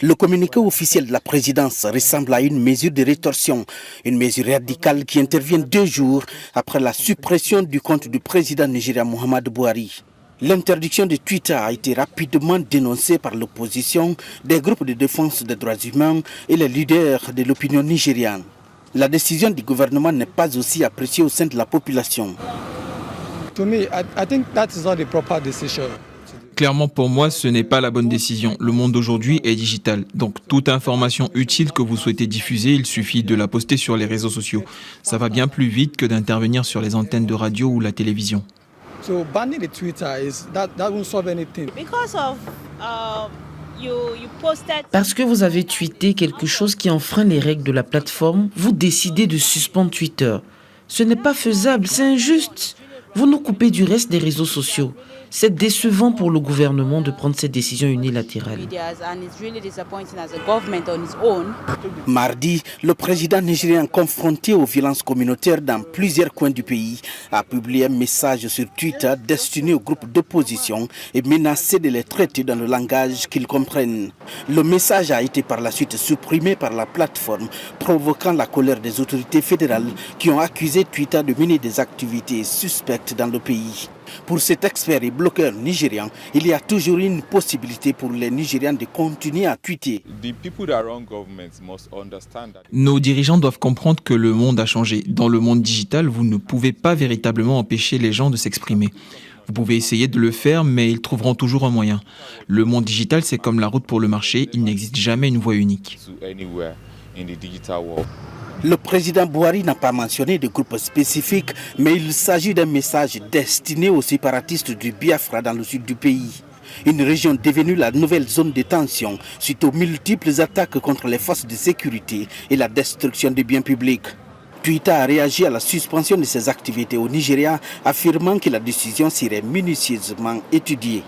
Le communiqué officiel de la présidence ressemble à une mesure de rétorsion, une mesure radicale qui intervient 2 jours après la suppression du compte du président nigérien Muhammadu Buhari. L'interdiction de Twitter a été rapidement dénoncée par l'opposition, des groupes de défense des droits humains et les leaders de l'opinion nigériane. La décision du gouvernement n'est pas aussi appréciée au sein de la population. Clairement, pour moi, ce n'est pas la bonne décision. Le monde d'aujourd'hui est digital. Donc, toute information utile que vous souhaitez diffuser, il suffit de la poster sur les réseaux sociaux. Ça va bien plus vite que d'intervenir sur les antennes de radio ou la télévision. Parce que vous avez tweeté quelque chose qui enfreint les règles de la plateforme, vous décidez de suspendre Twitter. Ce n'est pas faisable, c'est injuste. Vous nous coupez du reste des réseaux sociaux. C'est décevant pour le gouvernement de prendre cette décision unilatérale. Mardi, le président nigérien confronté aux violences communautaires dans plusieurs coins du pays a publié un message sur Twitter destiné aux groupes d'opposition et menacé de les traiter dans le langage qu'ils comprennent. Le message a été par la suite supprimé par la plateforme, provoquant la colère des autorités fédérales qui ont accusé Twitter de mener des activités suspectes dans le pays. Pour cet expert et bloqueur nigérian, il y a toujours une possibilité pour les Nigérians de continuer à tweeter. Nos dirigeants doivent comprendre que le monde a changé. Dans le monde digital, vous ne pouvez pas véritablement empêcher les gens de s'exprimer. Vous pouvez essayer de le faire, mais ils trouveront toujours un moyen. Le monde digital, c'est comme la route pour le marché, il n'existe jamais une voie unique. Le président Buhari n'a pas mentionné de groupe spécifique, mais il s'agit d'un message destiné aux séparatistes du Biafra dans le sud du pays. Une région devenue la nouvelle zone de tension suite aux multiples attaques contre les forces de sécurité et la destruction des biens publics. Twitter a réagi à la suspension de ses activités au Nigeria, affirmant que la décision serait minutieusement étudiée.